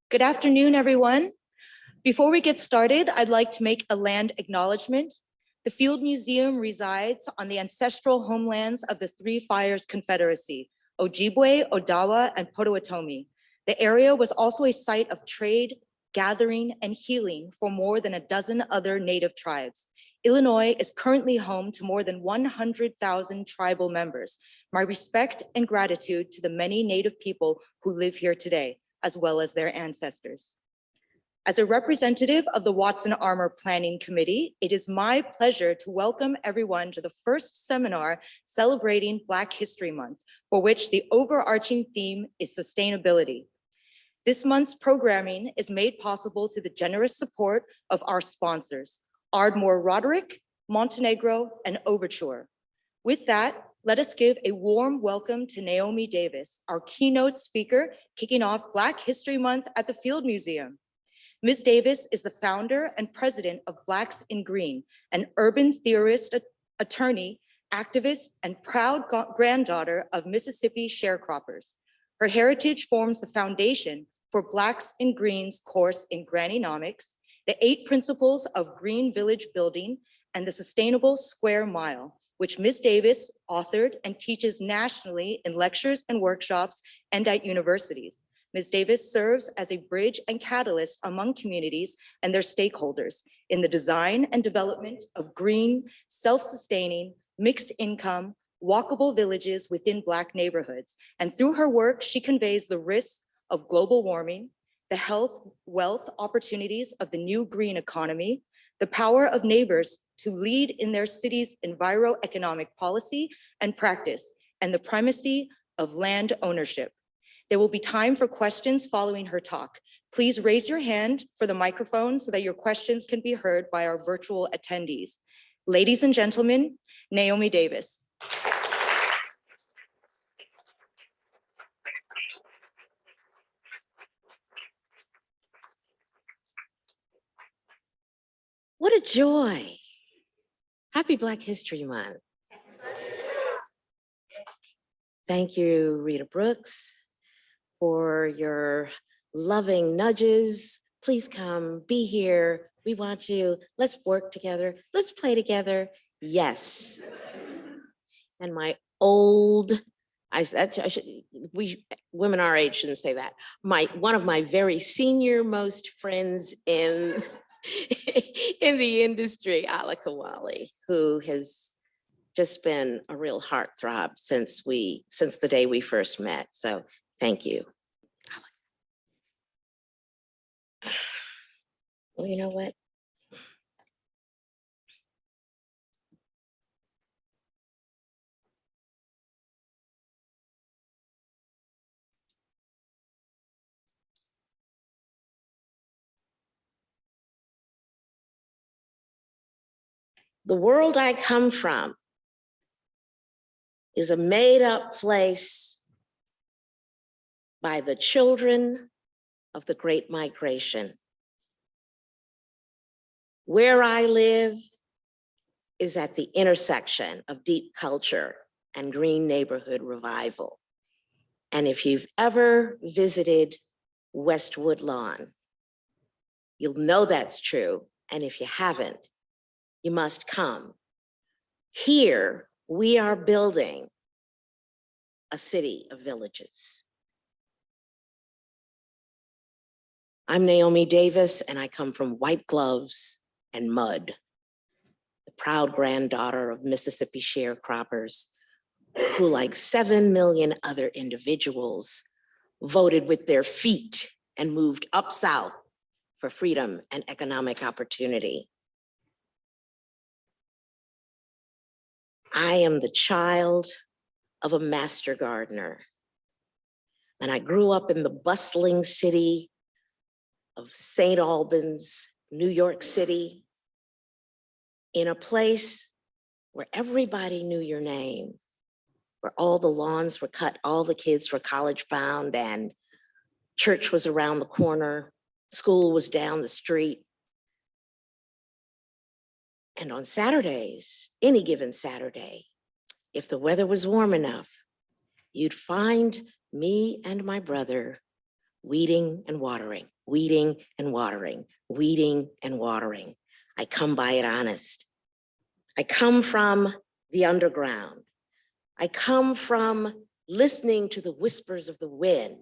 Good afternoon, everyone. Before we get started, I'd like to make a land acknowledgement. The Field Museum resides on the ancestral homelands of the Three Fires Confederacy, Ojibwe, Odawa, and Potawatomi. The area was also a site of trade, gathering, and healing for more than a dozen other Native tribes. Illinois is currently home to more than 100,000 tribal members. My respect and gratitude to the many Native people who live here today, as well as their ancestors. As a representative of the Watson Armor Planning Committee, it is my pleasure to welcome everyone to the first seminar celebrating Black History Month, for which the overarching theme is sustainability. This month's programming is made possible through the generous support of our sponsors, Ardmore Roderick, Montenegro, and Overture. With that, let us give a warm welcome to Naomi Davis, our keynote speaker, kicking off Black History Month at the Field Museum. Ms. Davis is the founder and president of Blacks in Green, an urban theorist, attorney, activist, and proud granddaughter of Mississippi sharecroppers. Her heritage forms the foundation for Blacks in Green's course in Grannynomics, the 8 principles of green village building, and the sustainable square mile, which Ms. Davis authored and teaches nationally in lectures and workshops and at universities. Ms. Davis serves as a bridge and catalyst among communities and their stakeholders in the design and development of green, self-sustaining, mixed income, walkable villages within Black neighborhoods. And through her work, she conveys the risks of global warming, the health, wealth opportunities of the new green economy, the power of neighbors to lead in their city's enviroeconomic policy and practice, and the primacy of land ownership. There will be time for questions following her talk. Please raise your hand for the microphone so that your questions can be heard by our virtual attendees. Ladies and gentlemen, Naomi Davis. What a joy. Happy Black History Month. Thank you, Rita Brooks, for your loving nudges. Please come, be here. We want you. Let's work together. Let's play together. Yes. And my old, women our age shouldn't say that. One of my very senior most friends in the industry, Ala Kawali, who has just been a real heartthrob since the day we first met. So thank you. Well, you know what? The world I come from is a made-up place by the children of the Great Migration. Where I live is at the intersection of deep culture and green neighborhood revival. And if you've ever visited West Woodlawn, you'll know that's true. And if you haven't, you must come. Here, we are building a city of villages. I'm Naomi Davis, and I come from white gloves and mud, the proud granddaughter of Mississippi sharecroppers who, like 7 million other individuals, voted with their feet and moved up south for freedom and economic opportunity. I am the child of a master gardener, and I grew up in the bustling city of St. Albans, New York City, in a place where everybody knew your name, where all the lawns were cut, all the kids were college bound, and church was around the corner, school was down the street. And on Saturdays, any given Saturday, if the weather was warm enough, you'd find me and my brother weeding and watering, weeding and watering, weeding and watering. I come by it honest. I come from the underground. I come from listening to the whispers of the wind.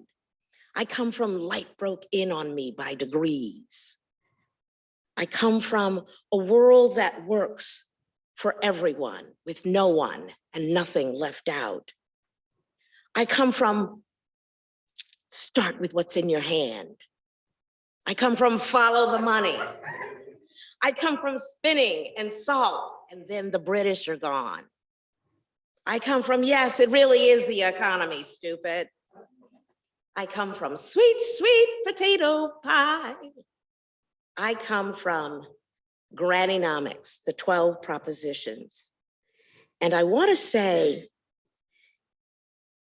I come from light broke in on me by degrees. I come from a world that works for everyone with no one and nothing left out. I come from start with what's in your hand. I come from follow the money. I come from spinning and salt, and then the British are gone. I come from, yes, it really is the economy, stupid. I come from sweet, sweet potato pie. I come from Grannynomics, the 12 propositions. And I want to say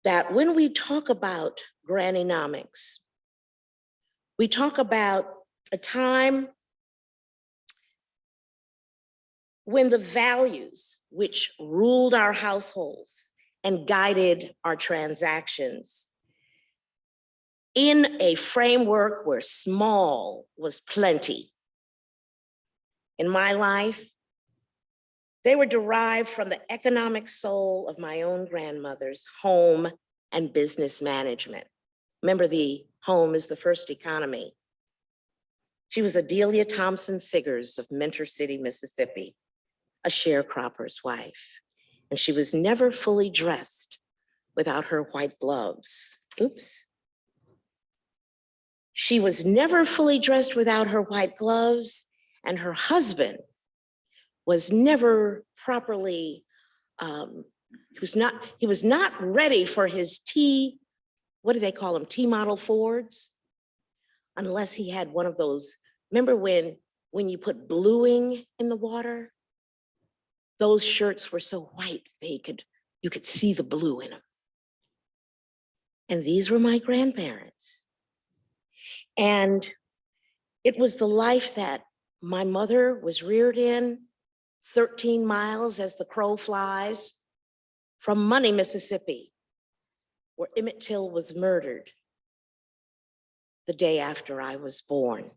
that when we talk about Grannynomics, we talk about a time when the values which ruled our households and guided our transactions in a framework where small was plenty. In my life, they were derived from the economic soul of my own grandmother's home and business management. Remember, the home is the first economy. She was Adelia Thompson Siggers of Mentor City, Mississippi, a sharecropper's wife. And she was never fully dressed without her white gloves. Oops. She was never fully dressed without her white gloves, and her husband was never properly, he was not ready for his what do they call them, T-model Fords, unless he had one of those. Remember when you put bluing in the water? Those shirts were so white, you could see the blue in them. And these were my grandparents. And it was the life that my mother was reared in, 13 miles as the crow flies from Money, Mississippi, where Emmett Till was murdered the day after I was born.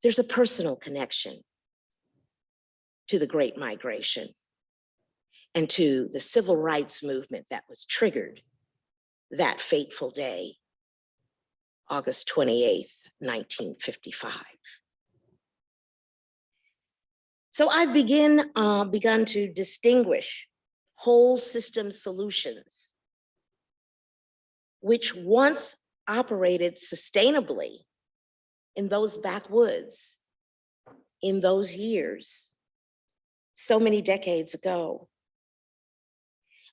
There's a personal connection to the Great Migration and to the civil rights movement that was triggered that fateful day, August 28th, 1955. So I've begun to distinguish whole system solutions, which once operated sustainably in those backwoods, in those years, so many decades ago.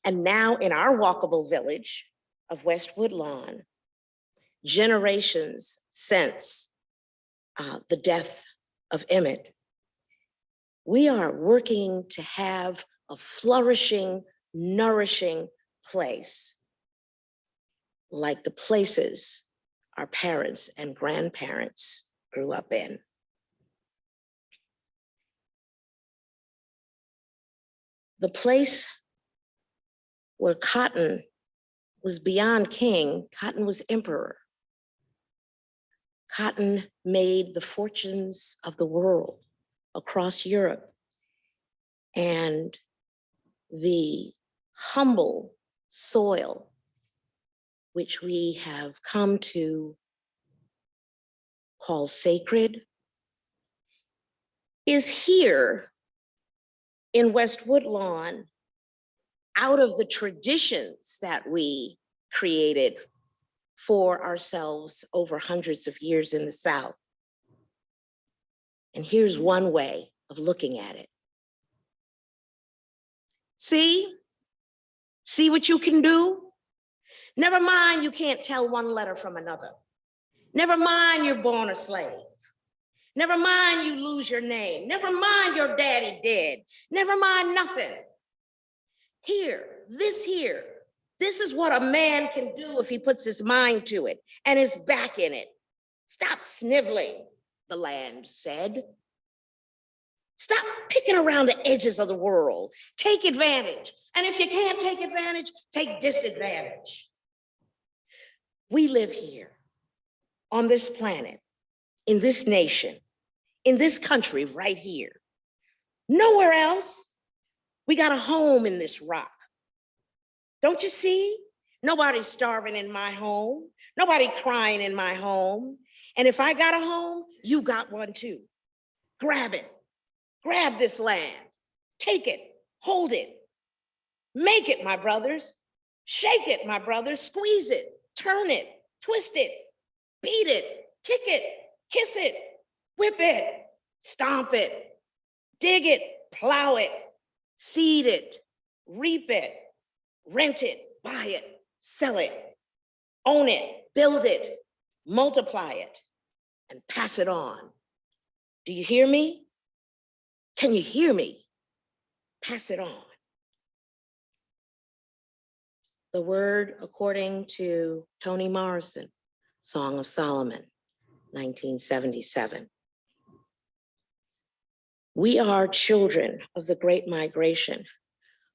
And now in our walkable village of West Woodlawn, generations since the death of Emmett, we are working to have a flourishing, nourishing place like the places our parents and grandparents grew up in. The place where cotton was beyond king, cotton was emperor. Cotton made the fortunes of the world across Europe. And the humble soil, which we have come to call sacred, is here in West Woodlawn out of the traditions that we created for ourselves over hundreds of years in the South. And here's one way of looking at it. See what you can do? Never mind you can't tell one letter from another. Never mind you're born a slave. Never mind you lose your name. Never mind your daddy dead. Never mind nothing. This is what a man can do if he puts his mind to it and his back in it. Stop sniveling, the land said. Stop picking around the edges of the world. Take advantage. And if you can't take advantage, take disadvantage. We live here on this planet, in this nation, in this country right here. Nowhere else. We got a home in this rock. Don't you see? Nobody's starving in my home. Nobody crying in my home. And if I got a home, you got one too. Grab it. Grab this land. Take it. Hold it. Make it, my brothers. Shake it, my brothers. Squeeze it. Turn it. Twist it. Beat it. Kick it. Kiss it. Whip it. Stomp it. Dig it. Plow it. Seed it. Reap it. Rent it. Buy it. Sell it. Own it. Build it. Multiply it. And pass it on. Do you hear me? Can you hear me? Pass it on. The word according to Toni Morrison, Song of Solomon, 1977. We are children of the Great Migration,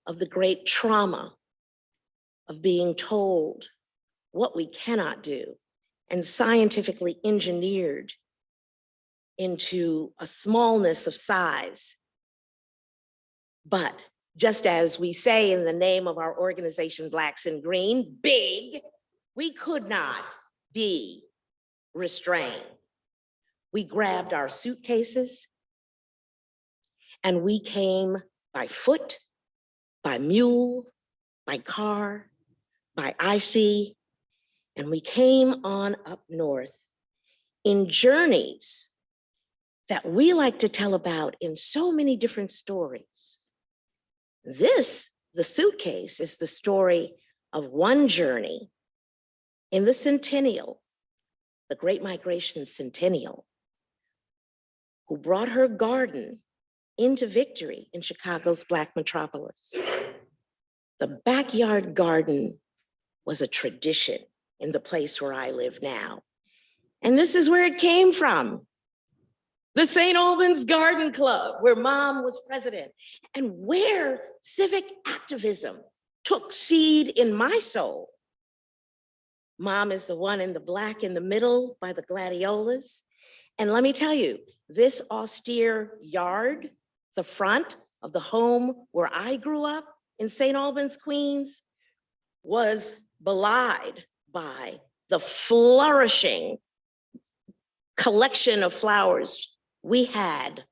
of the great trauma of being told what we cannot do and scientifically engineered into a smallness of size. But just as we say in the name of our organization, Blacks in Green, big, we could not be restrained. We grabbed our suitcases and we came by foot, by mule, by car, by IC, and we came on up north in journeys that we like to tell about in so many different stories. This, the suitcase, is the story of one journey in the centennial, the Great Migration Centennial, who brought her garden into victory in Chicago's Black metropolis. The backyard garden was a tradition in the place where I live now. And this is where it came from. The St. Albans Garden Club, where Mom was president, and where civic activism took seed in my soul. Mom is the one in the black in the middle by the gladiolas. And let me tell you, this austere yard, the front of the home where I grew up in St. Albans, Queens, was belied by the flourishing collection of flowers. We had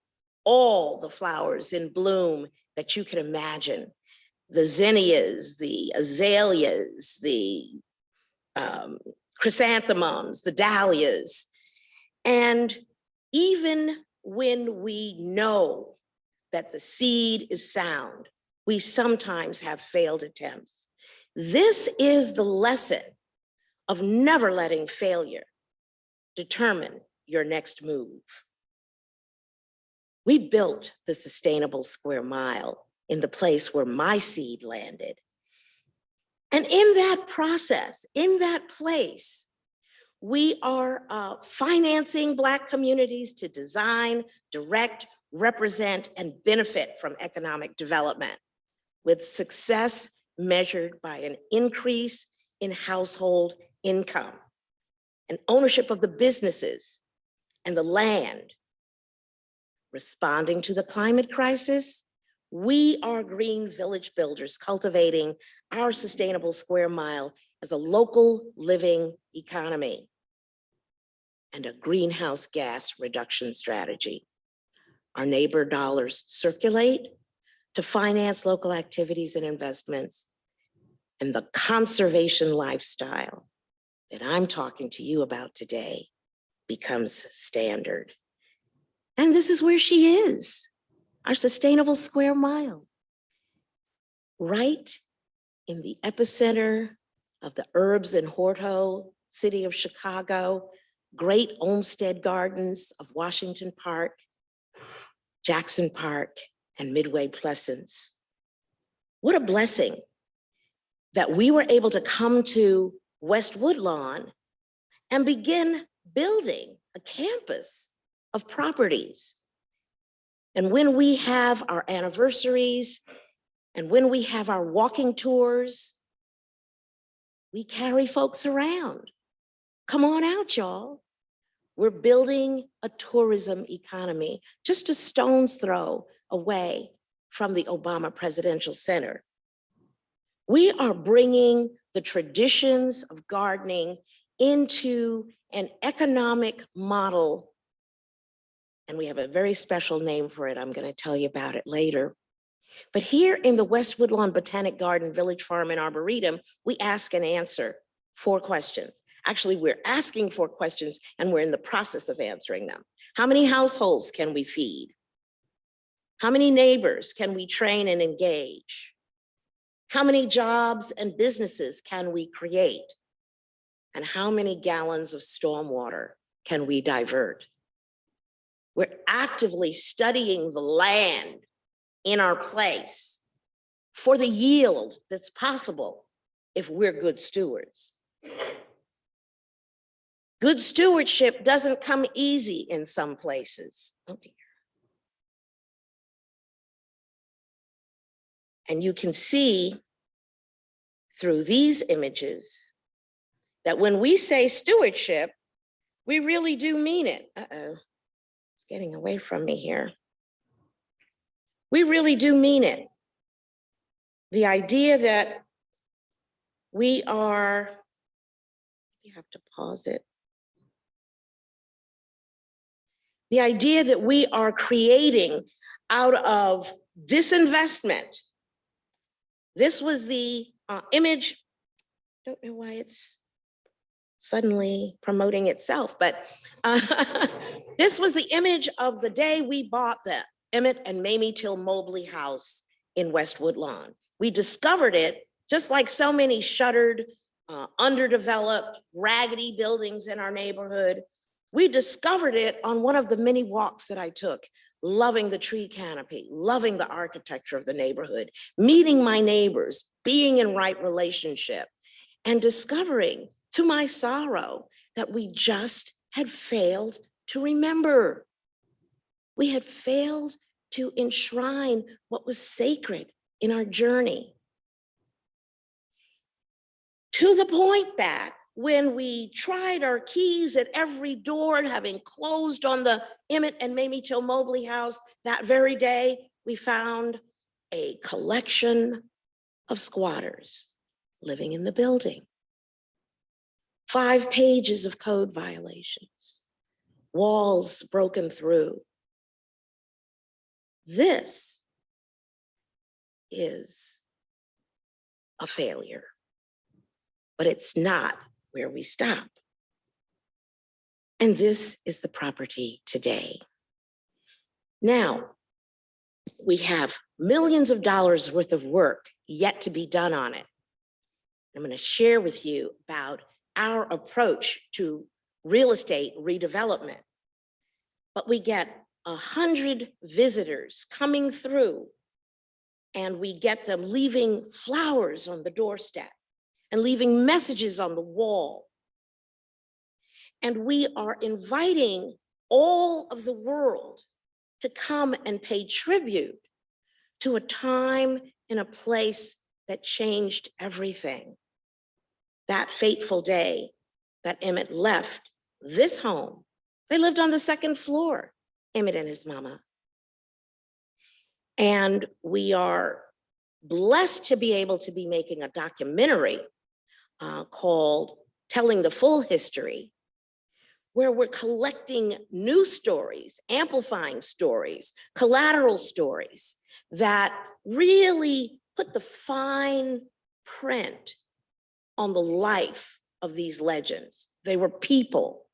all the flowers in bloom that you could imagine. The zinnias, the azaleas, the chrysanthemums, the dahlias. And even when we know that the seed is sound, we sometimes have failed attempts. This is the lesson of never letting failure determine your next move. We built the sustainable square mile in the place where my seed landed. And in that process, in that place, we are financing Black communities to design, direct, represent, and benefit from economic development, with success measured by an increase in household income and ownership of the businesses and the land. Responding to the climate crisis, we are green village builders cultivating our sustainable square mile as a local living economy and a greenhouse gas reduction strategy. Our neighbor dollars circulate to finance local activities and investments, and the conservation lifestyle that I'm talking to you about today becomes standard. And this is where she is, our sustainable square mile, right in the epicenter of the herbs and horto city of Chicago, great Olmsted Gardens of Washington Park, Jackson Park, and Midway Pleasance. What a blessing that we were able to come to West Woodlawn and begin building a campus of properties And when we have our anniversaries and when we have our walking tours, we carry folks around. Come on out, y'all. We're building a tourism economy just a stone's throw away from the Obama Presidential Center. We are bringing the traditions of gardening into an economic model, and we have a very special name for it. I'm going to tell you about it later. But here in the West Woodlawn Botanic Garden, Village Farm, and Arboretum, we ask and answer 4 questions. Actually, we're asking 4 questions, and we're in the process of answering them. How many households can we feed? How many neighbors can we train and engage? How many jobs and businesses can we create? And how many gallons of stormwater can we divert? We're actively studying the land in our place for the yield that's possible if we're good stewards. Good stewardship doesn't come easy in some places. Oh dear. And you can see through these images that when we say stewardship, we really do mean it. Uh-oh, it's getting away from me here. We really do mean it. The idea that we are, you have to pause it. The idea that we are creating out of disinvestment. This was the image, don't know why it's suddenly promoting itself, but this was the image of the day we bought the Emmett and Mamie Till Mobley house in West Woodlawn. We discovered it just like so many shuttered, underdeveloped, raggedy buildings in our neighborhood. We discovered it on one of the many walks that I took, loving the tree canopy, loving the architecture of the neighborhood, meeting my neighbors, being in right relationship, and discovering, to my sorrow, that we just had failed to remember. We had failed to enshrine what was sacred in our journey. To the point that when we tried our keys at every door, having closed on the Emmett and Mamie Till Mobley house that very day, we found a collection of squatters living in the building. 5 pages of code violations, walls broken through. This is a failure, but it's not where we stop. And this is the property today. Now, we have millions of dollars worth of work yet to be done on it. I'm going to share with you about our approach to real estate redevelopment. But we get 100 visitors coming through, and we get them leaving flowers on the doorstep and leaving messages on the wall. And we are inviting all of the world to come and pay tribute to a time and a place that changed everything. That fateful day that Emmett left this home. They lived on the 2nd floor, Emmett and his mama. And we are blessed to be able to be making a documentary called Telling the Full History, where we're collecting new stories, amplifying stories, collateral stories that really put the fine print on the life of these legends. They were people.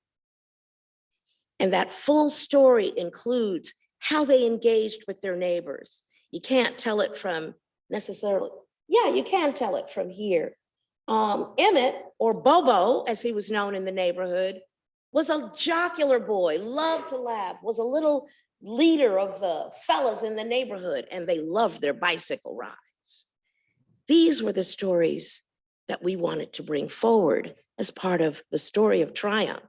And that full story includes how they engaged with their neighbors. You can't tell it from necessarily, yeah, you can tell it from here. Emmett, or Bobo, as he was known in the neighborhood, was a jocular boy, loved to laugh, was a little leader of the fellas in the neighborhood, and they loved their bicycle rides. These were the stories that we wanted to bring forward as part of the story of triumph.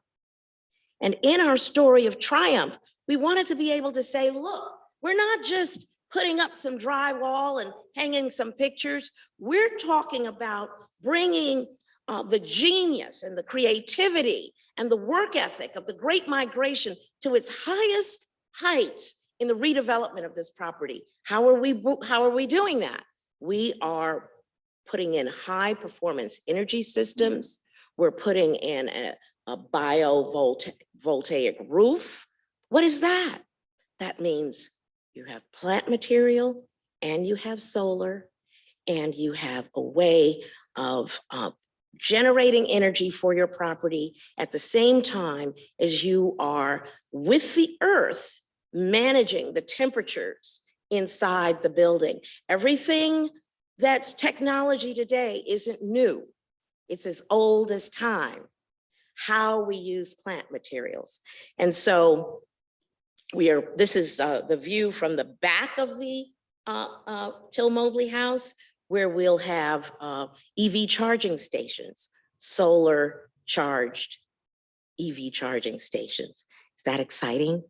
And in our story of triumph, we wanted to be able to say, look, We're not just putting up some drywall and hanging some pictures. We're talking about bringing the genius and the creativity and the work ethic of the Great Migration to its highest heights in the redevelopment of this property. How are we doing that? We are putting in high performance energy systems. We're putting in a biovoltaic roof. What is that? That means you have plant material and you have solar and you have a way of generating energy for your property at the same time as you are with the earth managing the temperatures inside the building. Everything that's technology today isn't new. It's as old as time, how we use plant materials. And so this is the view from the back of the Till Mobley House, where we'll have EV charging stations, solar charged EV charging stations. Is that exciting?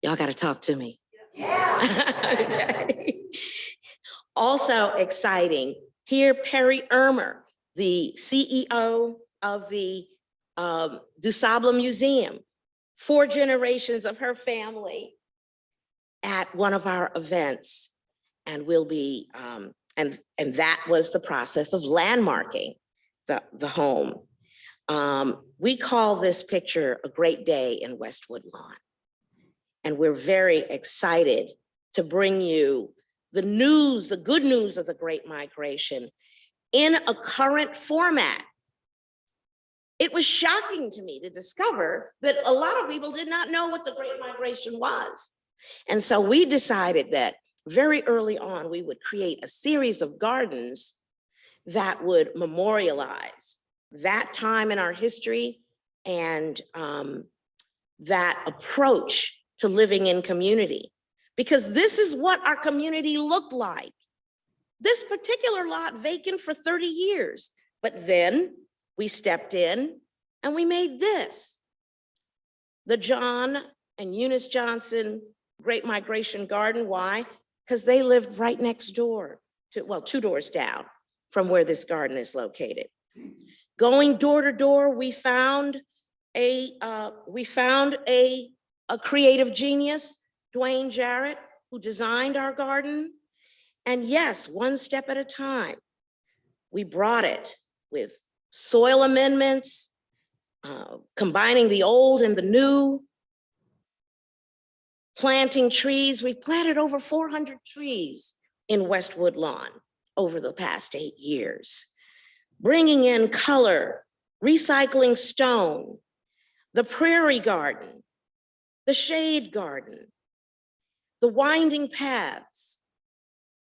Y'all got to talk to me. Yeah. Okay. Also exciting, here Perry Ermer, the CEO of the DuSable Museum, 4 generations of her family at one of our events. And we'll be, and that was the process of landmarking the home. We call this picture A Great Day in Westwood Lawn. And we're very excited to bring you the news, the good news of the Great Migration in a current format. It was shocking to me to discover that a lot of people did not know what the Great Migration was. And so we decided that very early on, we would create a series of gardens that would memorialize that time in our history and that approach to living in community. Because this is what our community looked like. This particular lot vacant for 30 years, but then we stepped in and we made this. The John and Eunice Johnson Great Migration Garden. Why? Because they lived right next door to, well, 2 doors down from where this garden is located. Going door to door, we found a creative genius, Dwayne Jarrett, who designed our garden. And yes, one step at a time, we brought it with soil amendments, combining the old and the new, planting trees. We've planted over 400 trees in Westwood Lawn over the past 8 years, bringing in color, recycling stone, the prairie garden, the shade garden, the winding paths,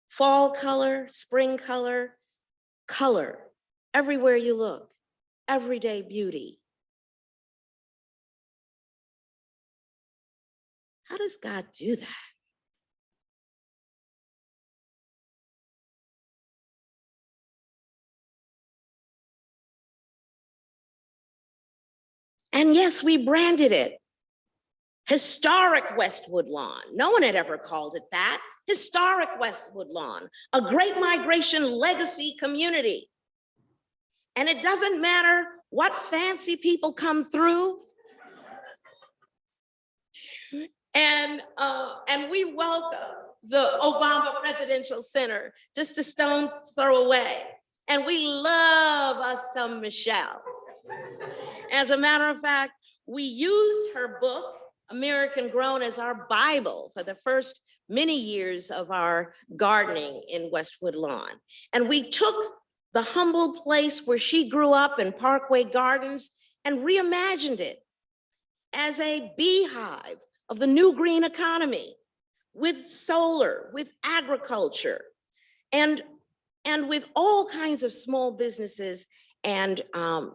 fall color, spring color, color, everywhere you look, everyday beauty. How does God do that? And yes, we branded it Historic Westwood Lawn. No one had ever called it that. Historic Westwood Lawn, a Great Migration legacy community. And it doesn't matter what fancy people come through. And we welcome the Obama Presidential Center, just a stone's throw away. And we love us some Michelle. As a matter of fact, we used her book, American Grown, as our Bible for the first many years of our gardening in Westwood Lawn. And we took the humble place where she grew up in Parkway Gardens and reimagined it as a beehive of the new green economy with solar, with agriculture, and with all kinds of small businesses. And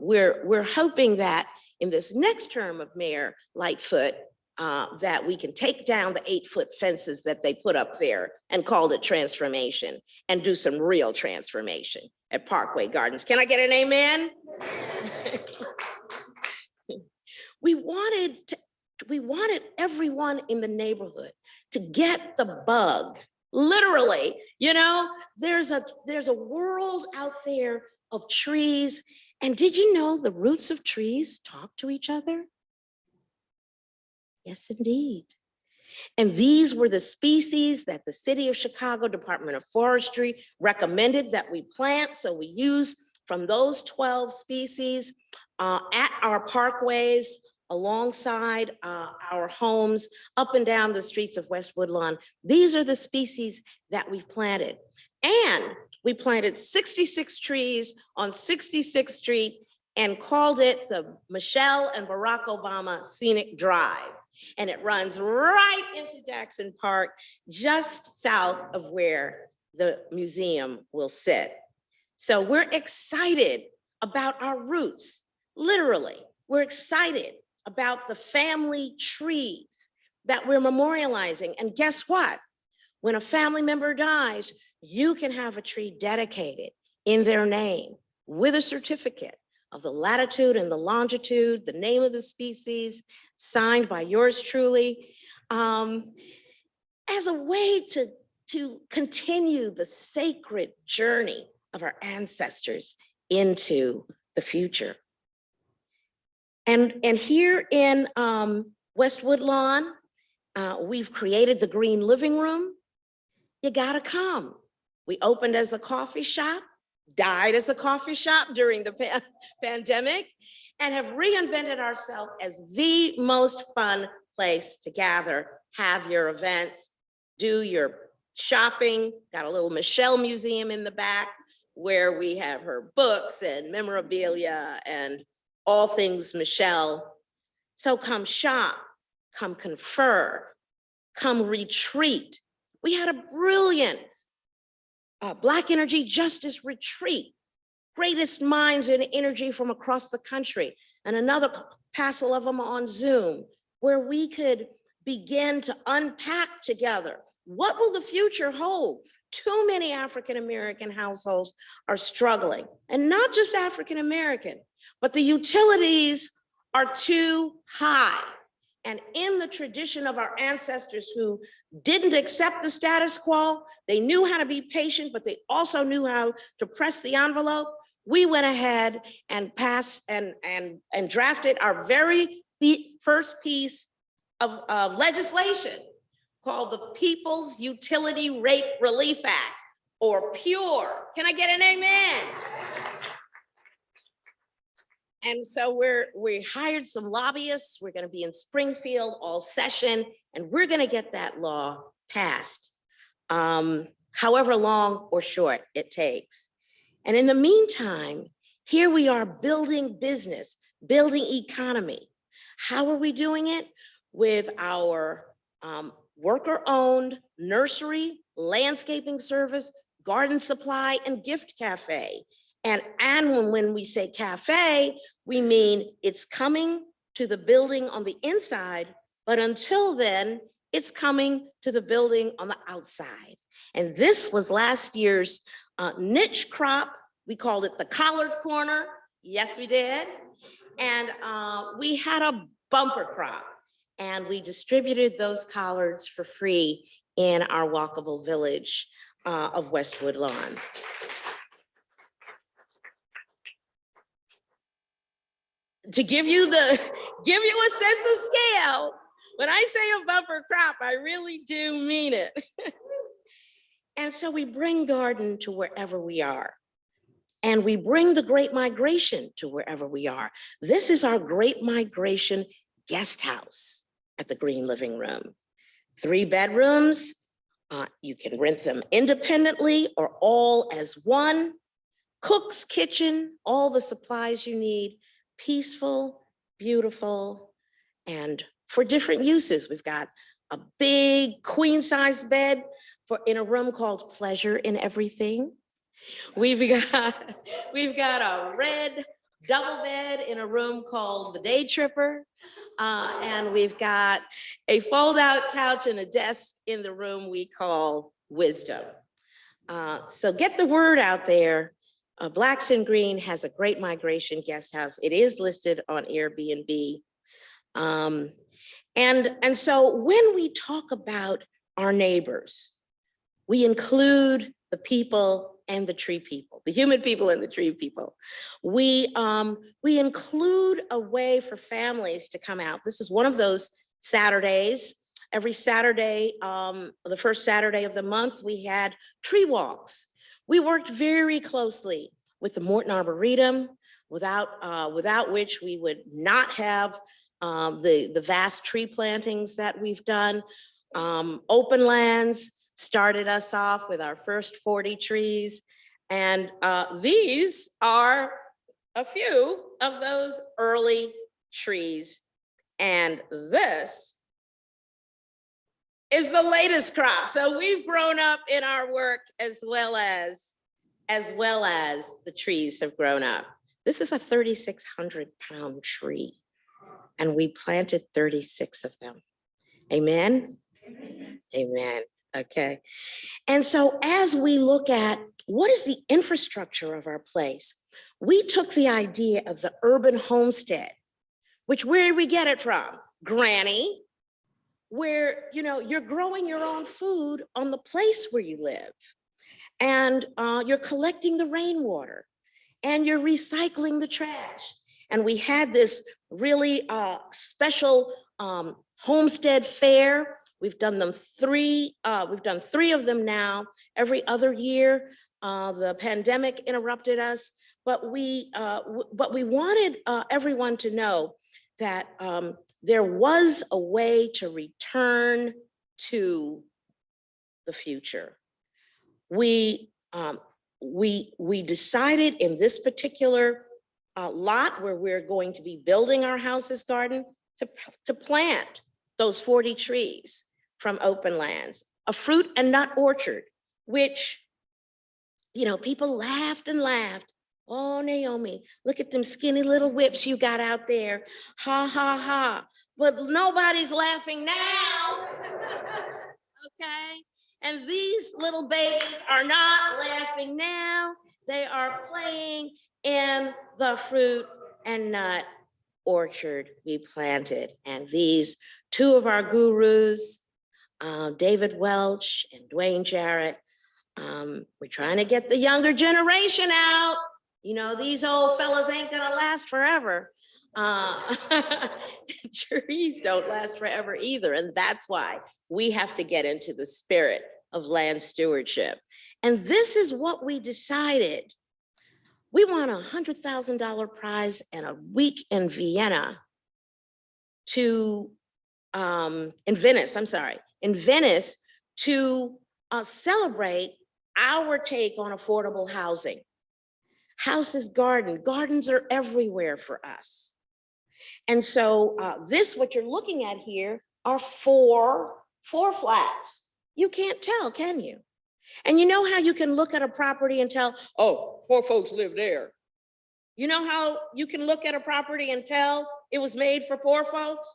we're hoping that in this next term of Mayor Lightfoot, that we can take down the 8-foot fences that they put up there and called it transformation and do some real transformation at Parkway Gardens. Can I get an amen? We wanted we wanted everyone in the neighborhood to get the bug. Literally, you know, there's a world out there of trees. And did you know the roots of trees talk to each other? Yes, indeed. And these were the species that the City of Chicago Department of Forestry recommended that we plant. So we use from those 12 species at our parkways, alongside our homes, up and down the streets of West Woodlawn. These are the species that we've planted. And we planted 66 trees on 66th Street and called it the Michelle and Barack Obama Scenic Drive. And it runs right into Jackson Park, just south of where the museum will sit. So we're excited about our roots, literally. We're excited about the family trees that we're memorializing. And guess what? When a family member dies, you can have a tree dedicated in their name with a certificate of the latitude and the longitude, the name of the species, signed by yours truly, as a way to continue the sacred journey of our ancestors into the future. And here in West Woodlawn, we've created the Green Living Room. You gotta come. We opened as a coffee shop, died as a coffee shop during the pandemic, and have reinvented ourselves as the most fun place to gather, have your events, do your shopping. Got a little Michelle Museum in the back where we have her books and memorabilia and all things Michelle. So come shop, come confer, come retreat. We had a brilliant Black Energy Justice Retreat, greatest minds in energy from across the country, and another passel of them on Zoom, where we could begin to unpack together. What will the future hold? Too many African-American households are struggling, and not just African-American, but the utilities are too high. And in the tradition of our ancestors who didn't accept the status quo, they knew how to be patient, but they also knew how to press the envelope. We went ahead and passed and drafted our very first piece of legislation called the People's Utility Rate Relief Act, or PURE. Can I get an amen? And so we hired some lobbyists. We're going to be in Springfield all session, and we're going to get that law passed, however long or short it takes. And in the meantime, here we are building business, building economy. How are we doing it? With our worker-owned nursery, landscaping service, garden supply, and gift cafe. And when we say cafe, we mean it's coming to the building on the inside, but until then, it's coming to the building on the outside. And this was last year's niche crop. We called it the Collard Corner. Yes, we did. And we had a bumper crop, and we distributed those collards for free in our walkable village of West Woodlawn. To give you a sense of scale, when I say a bumper crop, I really do mean it. And so we bring garden to wherever we are. And we bring the Great Migration to wherever we are. This is our Great Migration guest house at the Green Living Room. 3 bedrooms, you can rent them independently or all as one. Cook's kitchen, all the supplies you need. Peaceful, beautiful, and for different uses. We've got a big queen-size bed in a room called Pleasure in Everything. We've got a red double bed in a room called the Day Tripper. And we've got a fold-out couch and a desk in the room we call Wisdom. So get the word out there. Blacks in Green has a Great Migration guest house. It is listed on Airbnb. And so when we talk about our neighbors, we include the people and the tree people, the human people and the tree people. We include a way for families to come out. This is one of those Saturdays. Every Saturday, the first Saturday of the month, we had tree walks. We worked very closely with the Morton Arboretum, without which we would not have the vast tree plantings that we've done. Open Lands started us off with our first 40 trees. And these are a few of those early trees. And this is the latest crop. So we've grown up in our work as well as the trees have grown up. This is a 3,600-pound tree, and we planted 36 of them. Amen? Amen. Amen. Okay. And so as we look at what is the infrastructure of our place, we took the idea of the urban homestead, which where did we get it from? Granny, where you're growing your own food on the place where you live, and you're collecting the rainwater, and you're recycling the trash. And we had this really special homestead fair. We've done three of them now. Every other year, the pandemic interrupted us, but we wanted everyone to know that there was a way to return to the future. We decided in this particular lot where we're going to be building our houses garden to plant those 40 trees from Open Lands, a fruit and nut orchard, which, people laughed and laughed. Oh, Naomi, look at them skinny little whips you got out there. Ha, ha, ha. But nobody's laughing now. Okay. And these little babies are not laughing now. They are playing in the fruit and nut orchard we planted. And these two of our gurus, David Welch and Dwayne Jarrett, we're trying to get the younger generation out. These old fellas ain't gonna last forever. Trees don't last forever either. And that's why we have to get into the spirit of land stewardship. And this is what we decided. We want a $100,000 prize and a week in Vienna in Venice to celebrate our take on affordable housing. Houses, gardens are everywhere for us. And so what you're looking at here are four flats. You can't tell, can you? And you know how you can look at a property and tell, oh, poor folks live there. You know how you can look at a property and tell it was made for poor folks?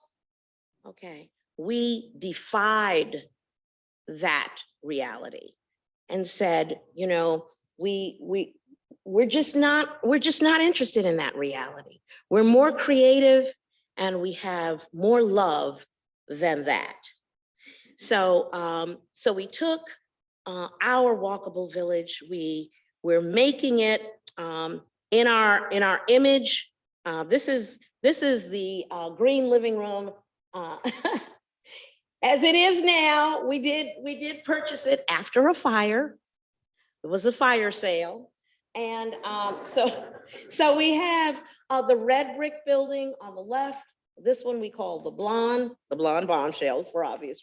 Okay, we defied that reality and said, we're just not interested in that reality. We're more creative and we have more love than that. So we took our walkable village. We're making it in our image. This is the green living room. As it is now, we did purchase it after a fire. It was a fire sale. And so we have the red brick building on the left. This one we call the blonde bombshell for obvious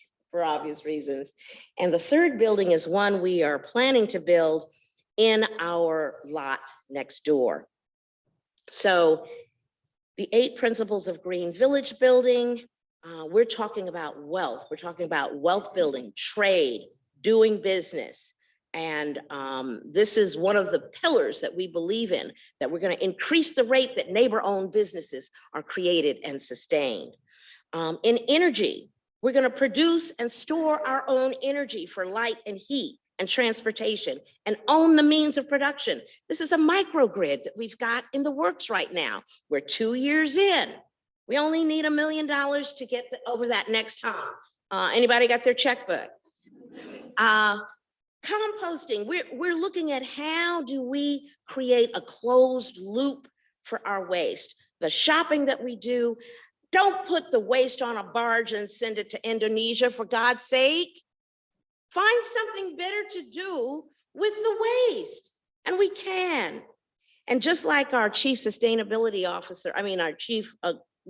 reasons. And the third building is one we are planning to build in our lot next door. So the 8 principles of green village building, we're talking about wealth. We're talking about wealth building, trade, doing business. And this is one of the pillars that we believe in, that we're going to increase the rate that neighbor-owned businesses are created and sustained. In energy, we're going to produce and store our own energy for light and heat and transportation and own the means of production. This is a microgrid that we've got in the works right now. We're 2 years in. We only need $1 million to get over that next hump. Anybody got their checkbook? Composting, we're looking at how do we create a closed loop for our waste. The shopping that we do, don't put the waste on a barge and send it to Indonesia, for God's sake. Find something better to do with the waste, and we can. And just like our chief sustainability officer, our chief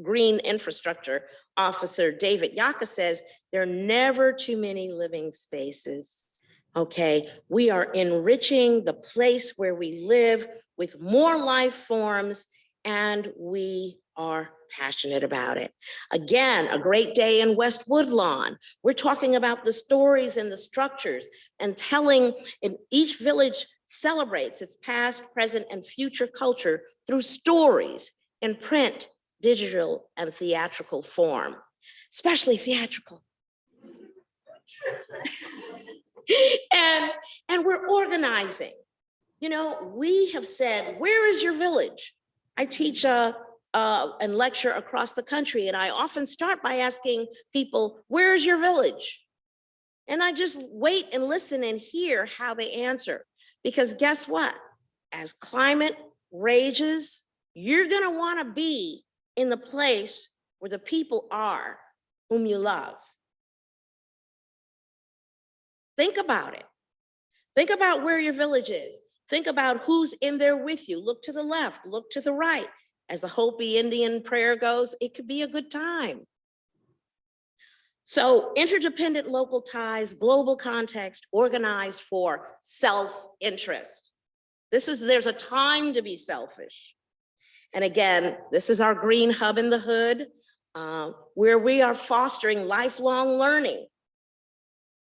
green infrastructure officer, David Yaka, says, there are never too many living spaces. Okay, we are enriching the place where we live with more life forms, and we are passionate about it. Again, a great day in West Woodlawn. We're talking about the stories and the structures and telling, and each village celebrates its past, present, and future culture through stories in print, digital, and theatrical form, especially theatrical. And we're organizing. We have said, where is your village? I teach and lecture across the country, and I often start by asking people, where is your village? And I just wait and listen and hear how they answer. Because guess what? As climate rages, you're gonna wanna be in the place where the people are whom you love. Think about it. Think about where your village is. Think about who's in there with you. Look to the left, look to the right. As the Hopi Indian prayer goes, it could be a good time. So interdependent local ties, global context, organized for self-interest. There's a time to be selfish. And again, this is our green hub in the hood, where we are fostering lifelong learning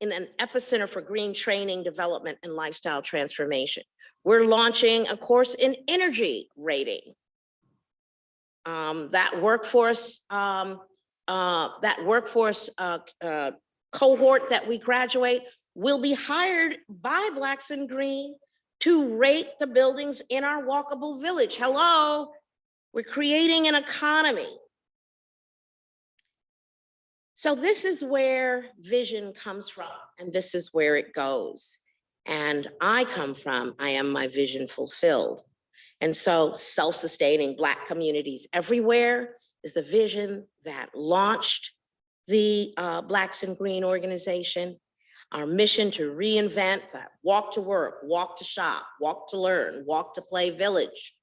in an epicenter for green training, development, and lifestyle transformation. We're launching a course in energy rating. That workforce cohort that we graduate will be hired by Blacks in Green to rate the buildings in our walkable village. Hello, we're creating an economy. So this is where vision comes from, and this is where it goes. And I am my vision fulfilled. And so self-sustaining Black communities everywhere is the vision that launched the Blacks in Green organization. Our mission to reinvent that walk to work, walk to shop, walk to learn, walk to play village,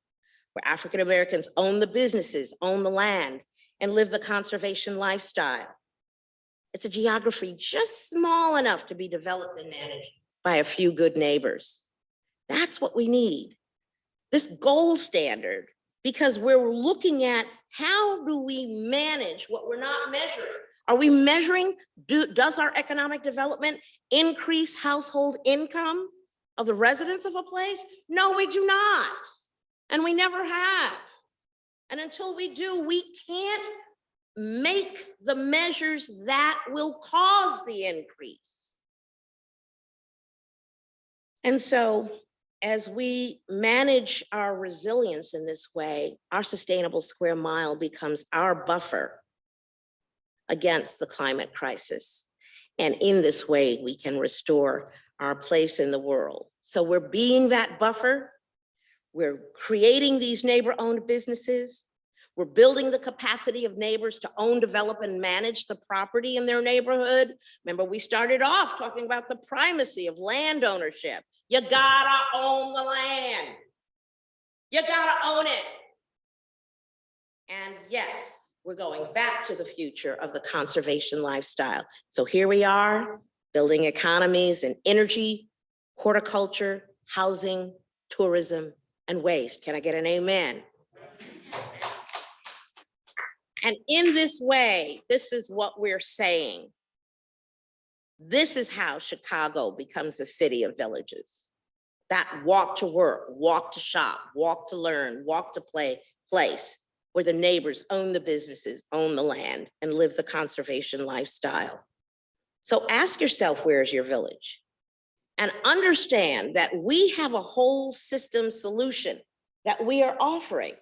where African Americans own the businesses, own the land, and live the conservation lifestyle. It's a geography just small enough to be developed and managed by a few good neighbors. That's what we need. This gold standard, because we're looking at how do we manage what we're not measuring? Are we measuring, does our economic development increase household income of the residents of a place? No, we do not. And we never have. And until we do, we can't make the measures that will cause the increase. And so as we manage our resilience in this way, our sustainable square mile becomes our buffer against the climate crisis. And in this way, we can restore our place in the world. So we're being that buffer. We're creating these neighbor-owned businesses. We're building the capacity of neighbors to own, develop, and manage the property in their neighborhood. Remember, we started off talking about the primacy of land ownership. You gotta own the land. You gotta own it. And yes, we're going back to the future of the conservation lifestyle. So here we are, building economies in energy, horticulture, housing, tourism, and waste. Can I get an amen? And in this way, this is what we're saying. This is how Chicago becomes a city of villages. That walk to work, walk to shop, walk to learn, walk to play place, where the neighbors own the businesses, own the land, and live the conservation lifestyle. So ask yourself, where's your village? And understand that we have a whole system solution that we are offering.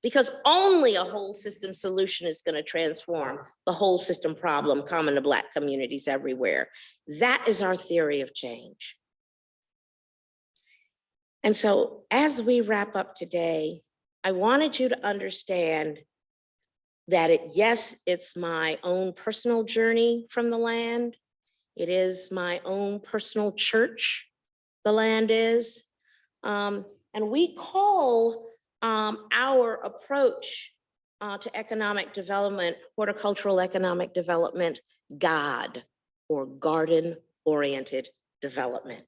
because only a whole system solution is going to transform the whole system problem common to Black communities everywhere. That is our theory of change. And so as we wrap up today, I wanted you to understand that yes, it's my own personal journey from the land. It is my own personal church, the land is. And we call our approach to economic development, horticultural economic development, GOD, or garden-oriented development.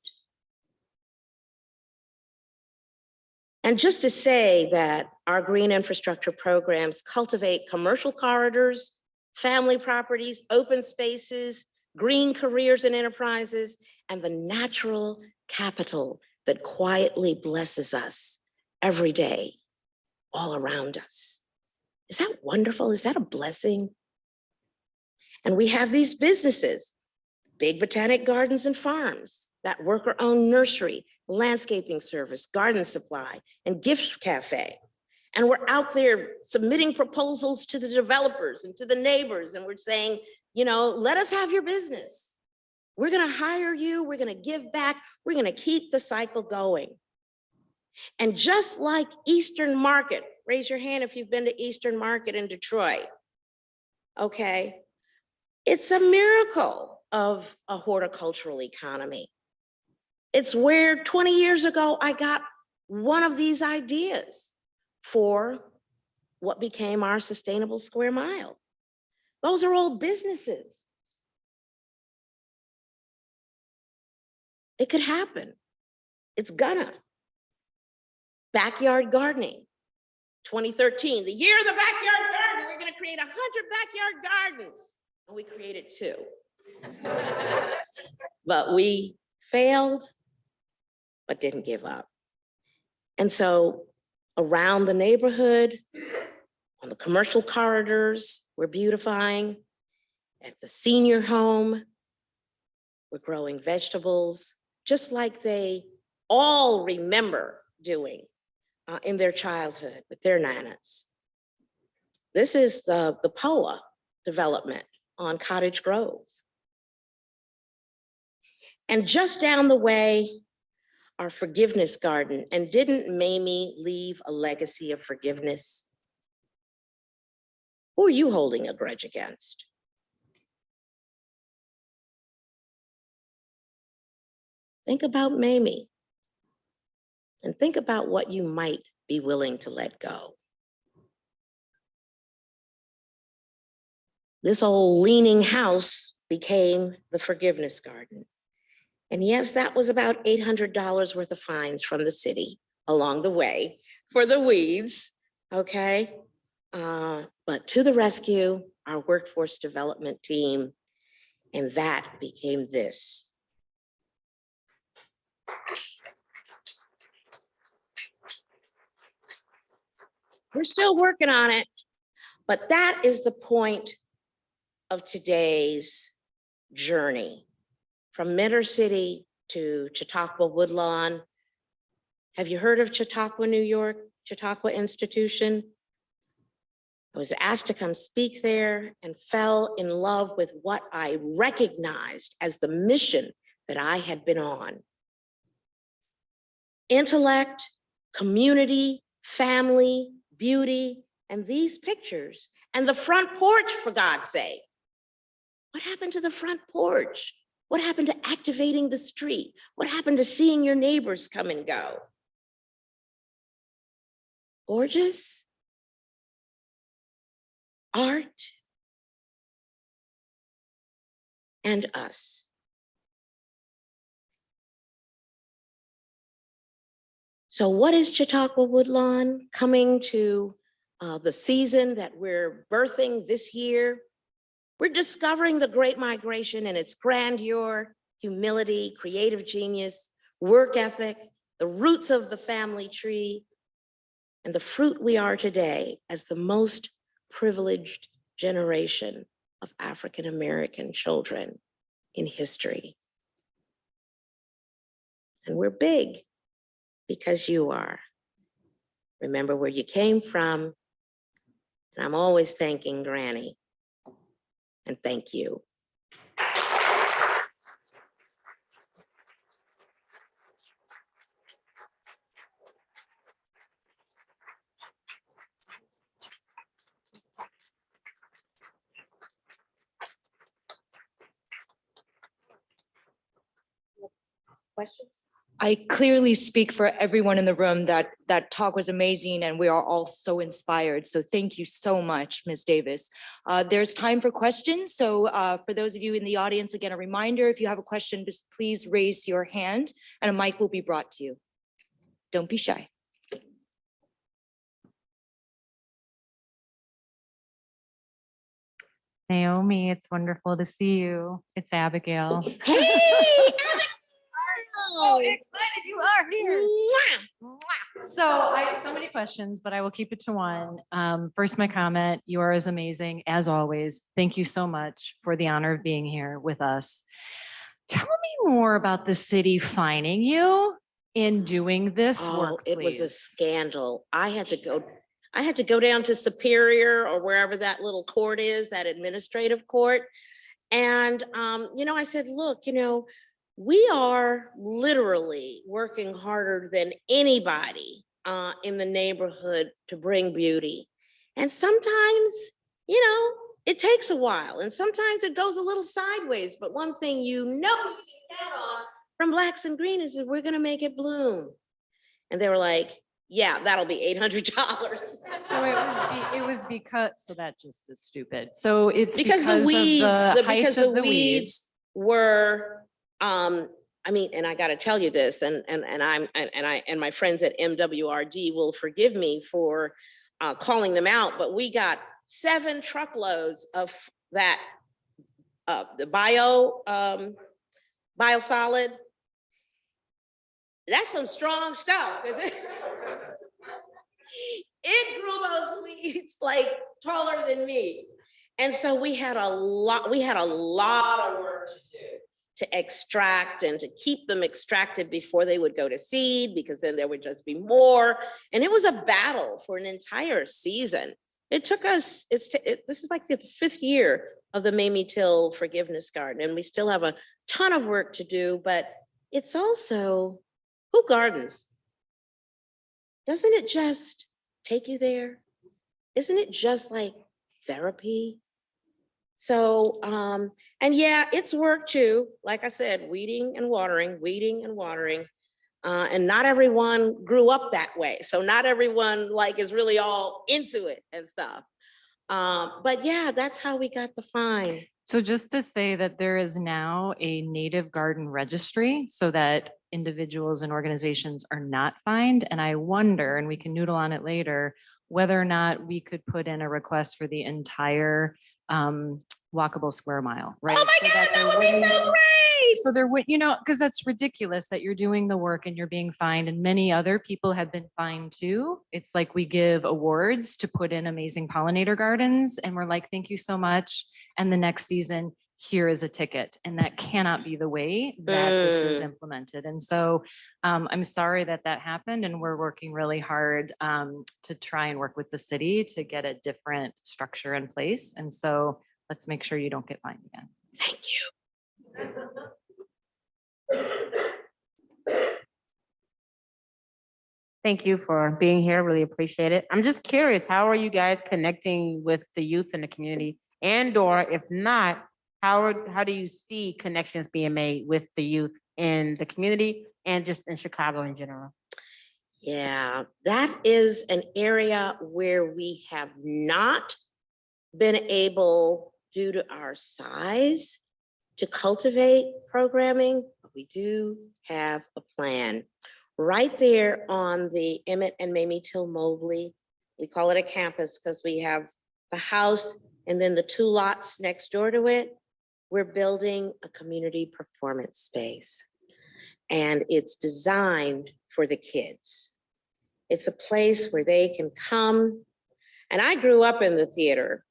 And just to say that our green infrastructure programs cultivate commercial corridors, family properties, open spaces, green careers and enterprises, and the natural capital that quietly blesses us every day, all around us. Is that wonderful? Is that a blessing? And we have these businesses, Big Botanic Gardens and Farms, that worker-owned nursery, landscaping service, garden supply, and gift cafe. And we're out there submitting proposals to the developers and to the neighbors, and we're saying, you know, let us have your business. We're gonna hire you, we're gonna give back, we're gonna keep the cycle going. And just like Eastern Market, raise your hand if you've been to Eastern Market in Detroit, okay? It's a miracle of a horticultural economy. It's where 20 years ago, I got one of these ideas for what became our sustainable square mile. Those are old businesses. It could happen. It's gonna. Backyard gardening, 2013, the year of the backyard garden. We're gonna create 100 backyard gardens. And we created 2. But we failed, but didn't give up. And so around the neighborhood, on the commercial corridors, we're beautifying. At the senior home, we're growing vegetables, just like they all remember doing in their childhood with their nanas. This is the POA development on Cottage Grove. And just down the way, our forgiveness garden. And didn't Mamie leave a legacy of forgiveness? Who are you holding a grudge against? Think about Mamie. And think about what you might be willing to let go. This old leaning house became the forgiveness garden. And yes, that was about $800 worth of fines from the city along the way for the weeds, okay? But to the rescue, our workforce development team, and that became this. We're still working on it, but that is the point of today's journey. From Mentor City to Chautauqua Woodlawn. Have you heard of Chautauqua, New York, Chautauqua Institution? I was asked to come speak there and fell in love with what I recognized as the mission that I had been on. Intellect, community, family, beauty, and these pictures, and the front porch, for God's sake. What happened to the front porch? What happened to activating the street? What happened to seeing your neighbors come and go? Gorgeous? Art? And us. So what is Chautauqua Woodlawn? Coming to the season that we're birthing this year. We're discovering the Great Migration and its grandeur, humility, creative genius, work ethic, the roots of the family tree, and the fruit we are today as the most privileged generation of African-American children in history. And we're big because you are. Remember where you came from, And I'm always thanking Granny. And thank you. Questions? I clearly speak for everyone in the room that that talk was amazing and we are all so inspired. So thank you so much, Ms. Davis. There's time for questions. So for those of you in the audience, again, a reminder, if you have a question, just please raise your hand and a mic will be brought to you. Don't be shy. Naomi, it's wonderful to see you. It's Abigail. Hey, So excited you are here. So I have so many questions, but I will keep it to one. First, my comment, you are as amazing as always. Thank you so much for the honor of being here with us. Tell me more about the city fining you in doing this work, it was a please. scandal. I had to go down to Superior or wherever that little court is, that administrative court. And, I said, look, we are literally working harder than anybody in the neighborhood to bring beauty. And sometimes, it takes a while and sometimes it goes a little sideways. But one thing you can count on from Blacks and Green is that we're going to make it bloom. And they were like, yeah, that'll be $800. So it was because, so that just is stupid. So it's because the of weeds, height because of the weeds were, and I got to tell you this, and my friends at MWRD will forgive me for calling them out, but we got 7 truckloads of that the biosolid. That's some strong stuff, because it grew those weeds like taller than me. And so we had a lot of work to do to extract and to keep them extracted before they would go to seed, because then there would just be more. And it was a battle for an entire season. It took us, this is like the 5th year of the Mamie Till Forgiveness Garden, and we still have a ton of work to do, but it's also, who gardens? Doesn't it just take you there? Isn't it just like therapy? So, and yeah, it's work too. Like I said, weeding and watering. And not everyone grew up that way. So not everyone is really all into it and stuff. But yeah, that's how we got the fine. So just to say that there is now a native garden registry so that individuals and organizations are not fined. And I wonder, and we can noodle on it later, whether or not we could put in a request for the entire walkable square mile, right? Oh my God, that would be so great. So there would, because that's ridiculous that you're doing the work and you're being fined, and many other people have been fined too. It's like we give awards to put in amazing pollinator gardens and we're like, thank you so much. And the next season, here is a ticket. And that cannot be the way that this is implemented. And so I'm sorry that happened, and we're working really hard to try and work with the city to get a different structure in place. And so let's make sure you don't get fined again. Thank you. Thank you for being here. Really appreciate it. I'm just curious, how are you guys connecting with the youth in the community? And or if not, how do you see connections being made with the youth in the community and just in Chicago in general? Yeah, that is an area where we have not been able, due to our size, to cultivate programming, but we do have a plan. Right there on the Emmett and Mamie Till Mobley, we call it a campus because we have the house and then the 2 lots next door to it. We're building a community performance space, and it's designed for the kids. It's a place where they can come, and I grew up in the theater,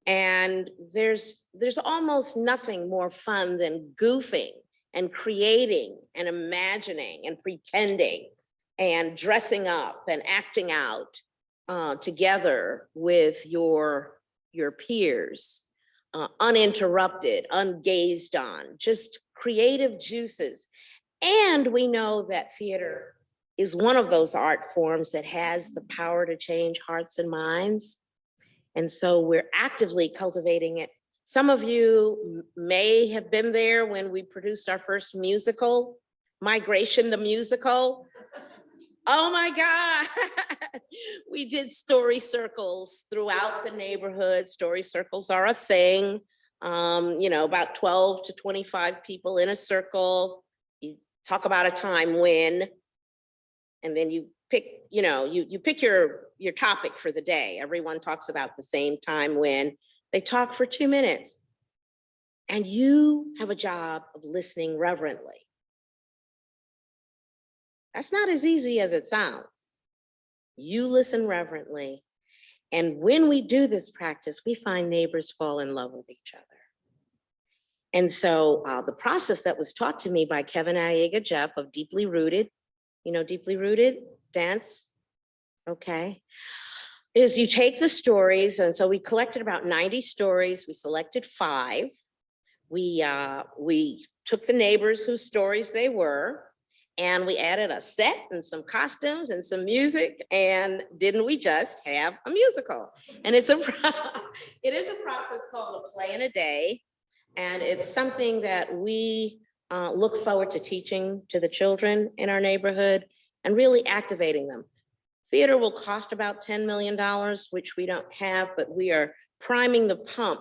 and there's almost nothing more fun than goofing and creating and imagining and pretending and dressing up and acting out. together with your peers, uninterrupted, ungazed on, just creative juices. And we know that theater is one of those art forms that has the power to change hearts and minds. And so we're actively cultivating it. Some of you may have been there when we produced our first musical, Migration the Musical. Oh my God. We did story circles throughout the neighborhood. Story circles are a thing. About 12 to 25 people in a circle. You talk about a time when, and then you pick, you pick your topic for the day. Everyone talks about the same time when. They talk for 2 minutes. And you have a job of listening reverently. That's not as easy as it sounds. You listen reverently. And when we do this practice, we find neighbors fall in love with each other. And so the process that was taught to me by Kevin Ayega Jeff of Deeply Rooted, Deeply Rooted dance, okay, is you take the stories. And so we collected about 90 stories. We selected 5. We took the neighbors whose stories they were, and we added a set and some costumes and some music, and didn't we just have a musical? And it is a process called a play in a day, and it's something that we look forward to teaching to the children in our neighborhood and really activating them. Theater will cost about $10 million, which we don't have, but we are priming the pump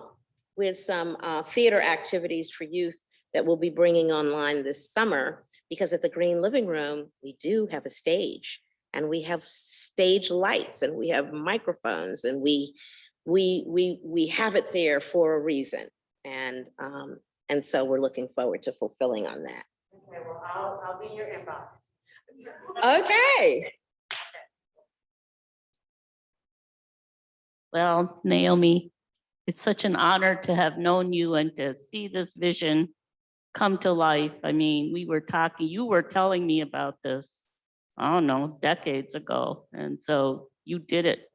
with some theater activities for youth that we'll be bringing online this summer, because at the Green Living Room, we do have a stage, and we have stage lights, and we have microphones, and we have it there for a reason. And so we're looking forward to fulfilling on that. Okay, well, I'll be in your inbox. Okay. Well, Naomi, it's such an honor to have known you and to see this vision come to life. I mean, you were telling me about this, I don't know, decades ago. And so you did it.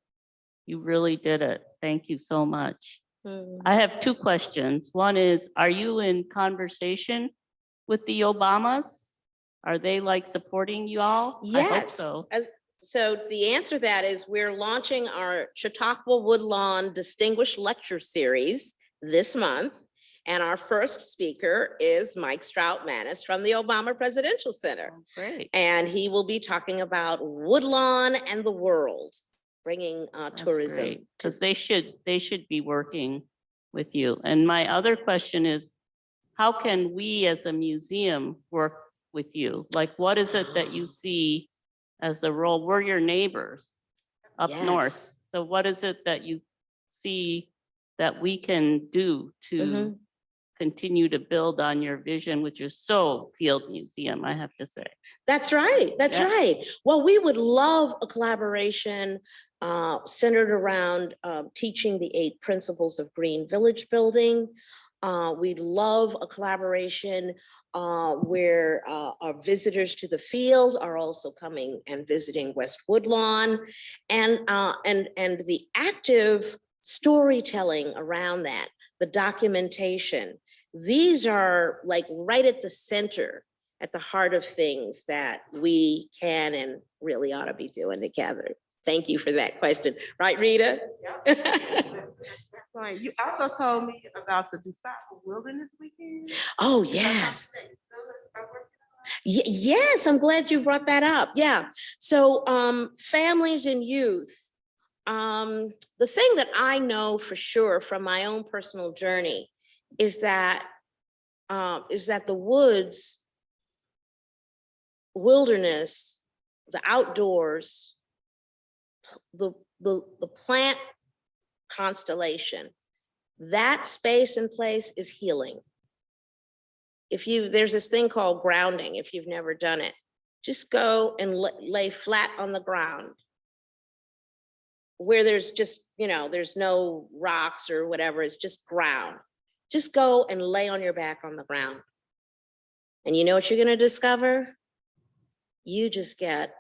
You really did it. Thank you so much. I have 2 questions. One is, are you in conversation with the Obamas? Are they like supporting you all? Yes. I hope so. So the answer to that is we're launching our Chautauqua Woodlawn Distinguished Lecture Series this month. And our first speaker is Mike Strout-Manis from the Obama Presidential Center. Oh, great. And he will be talking about Woodlawn and the world, bringing tourism. Because they should be working with you. And my other question is, how can we as a museum work with you? Like, what is it that you see as the role? We're your neighbors up north. So what is it that you see that we can do to continue to build on your vision, which is so field museum, I have to say? That's right. That's right. Well, we would love a collaboration centered around teaching the 8 principles of green village building. We'd love a collaboration where our visitors to the field are also coming and visiting West Woodlawn, and the active storytelling around that, the documentation. These are like right at the center, at the heart of things that we can and really ought to be doing together. Thank you for that question. Right, Rita? Right. You also told me about the Disciple Wilderness Weekend. Oh, yes. Yes, I'm glad you brought that up. Yeah. So families and youth, the thing that I know for sure from my own personal journey is that the woods, wilderness, the outdoors, the plant constellation, that space and place is healing. There's this thing called grounding. If you've never done it, just go and lay flat on the ground where there's just, there's no rocks or whatever, it's just ground. Just go and lay on your back on the ground. And you know what you're gonna discover? You just get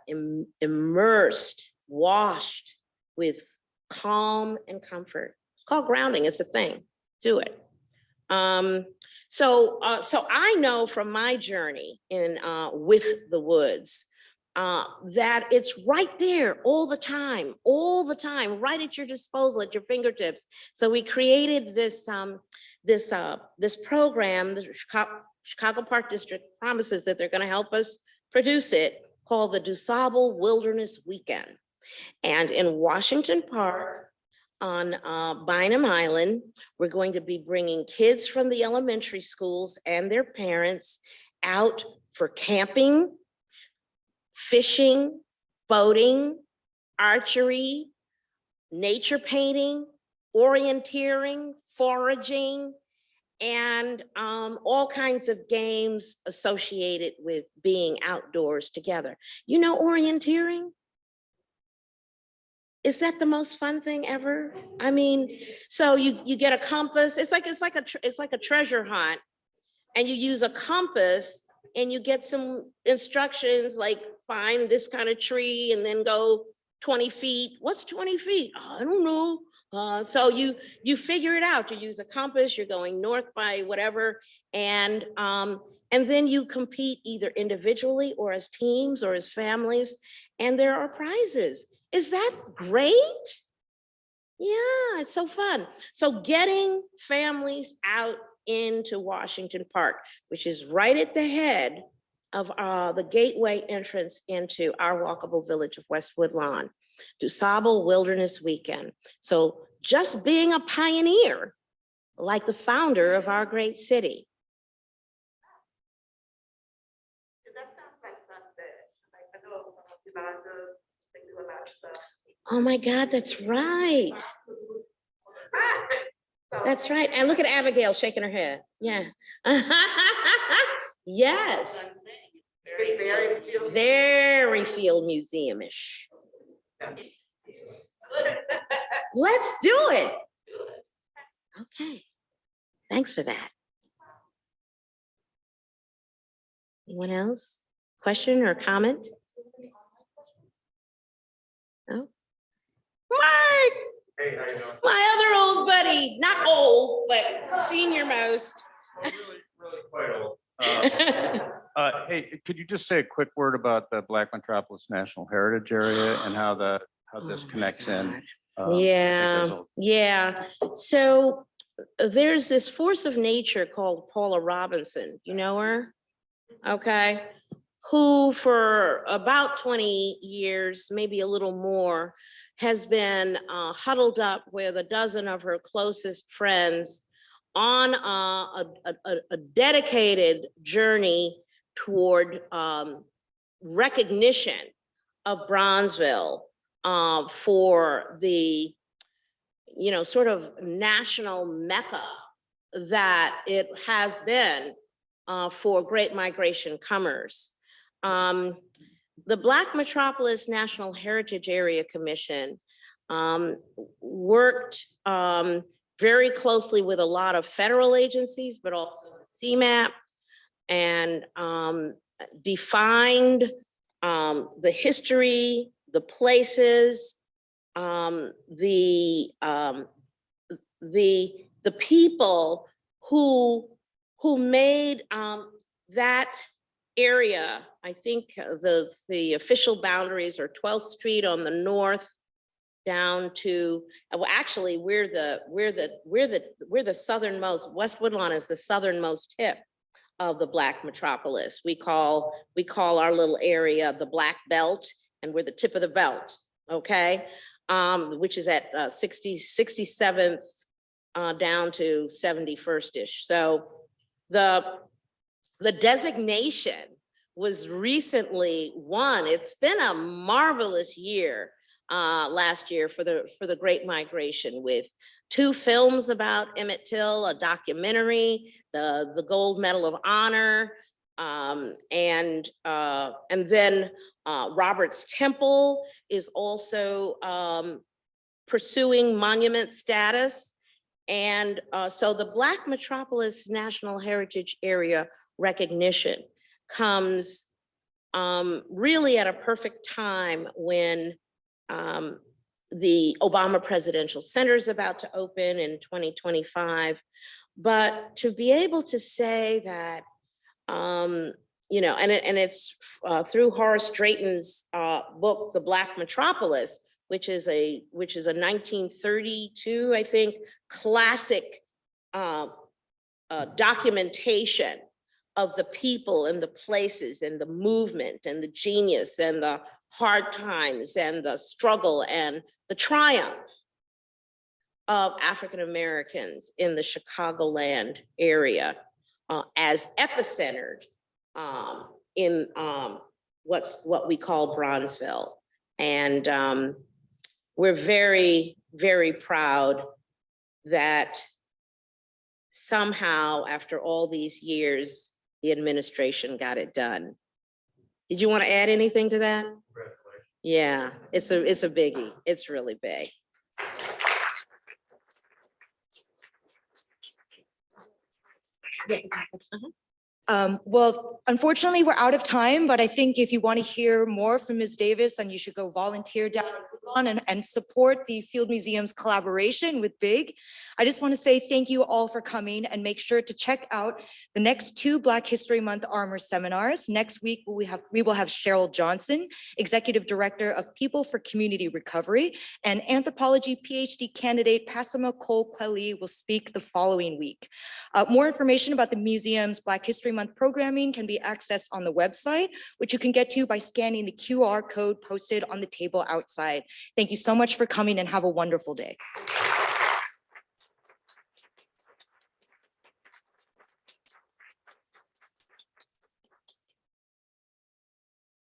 immersed, washed with calm and comfort. It's called grounding. It's a thing. Do it. So I know from my journey in with the woods that it's right there all the time, right at your disposal, at your fingertips. So we created this this program. The Chicago Park District promises that they're going to help us produce it, called the DuSable Wilderness Weekend. And in Washington Park on Bynum Island, we're going to be bringing kids from the elementary schools and their parents out for camping, fishing, boating, archery, nature painting, orienteering, foraging, and all kinds of games associated with being outdoors together. You know orienteering? Is that the most fun thing ever? I mean, so you get a compass. It's like a treasure hunt, and you use a compass, and you get some instructions like find this kind of tree and then go 20 feet. What's 20 feet? Oh, I don't know. So you figure it out. You use a compass. You're going north by whatever, and then you compete either individually or as teams or as families, and there are prizes. Is that great? Yeah, it's so fun. So getting families out into Washington Park, which is right at the head of the gateway entrance into our walkable village of West Woodlawn, DuSable Wilderness Weekend. So just being a pioneer, like the founder of our great city. Oh my God, that's right. That's right. And look at Abigail shaking her head. Yeah. Yes. Very field museum-ish. Let's do it. Okay. Thanks for that. Anyone else? Question or comment? No? Mark! Hey, how you doing? My other old buddy, not old, but senior most. Really quite old. Hey, could you just say a quick word about the Black Metropolis National Heritage Area and how this Oh my connects in? God. I think there's Yeah. So there's this force of nature called Paula Robinson. You know her? Okay. Who for about 20 years, maybe a little more, has been huddled up with a dozen of her closest friends on a dedicated journey toward recognition of Bronzeville for the, sort of national mecca that it has been for Great Migration comers. The Black Metropolis National Heritage Area Commission worked very closely with a lot of federal agencies, but also CMAP, and defined the history, the places, the people who made that area. I think the official boundaries are 12th Street on the north down to, well, actually we're the southernmost. West Woodlawn is the southernmost tip of the Black Metropolis. We call our little area the Black Belt, and we're the tip of the belt, okay? Which is at 67th down to 71st-ish. So the designation was recently won. It's been a marvelous year last year for the Great Migration, with 2 films about Emmett Till, a documentary, the Gold Medal of Honor, and then Roberts Temple is also pursuing monument status. And so the Black Metropolis National Heritage Area recognition comes really at a perfect time when the Obama Presidential Center is about to open in 2025. But to be able to say that, you know, and it's through Horace Drayton's book, The Black Metropolis, which is a 1932, I think, classic documentation of the people and the places and the movement and the genius and the hard times and the struggle and the triumph of African Americans in the Chicagoland area as epicentered in what we call Bronzeville. And we're very, very proud that somehow, after all these years, the administration got it done. Did you want to add anything to that? Yeah, it's a biggie. It's really big. Well, unfortunately, we're out of time, but I think if you want to hear more from Ms. Davis, then you should go volunteer down and support the Field Museum's collaboration with BIG. I just want to say thank you all for coming, and make sure to check out the next 2 Black History Month Armor seminars. Next week, we will have Cheryl Johnson, Executive Director of People for Community Recovery, and anthropology PhD candidate Passima Cole Quelly will speak the following week. More information about the museum's Black History Month programming can be accessed on the website, which you can get to by scanning the QR code posted on the table outside. Thank you so much for coming, and have a wonderful day.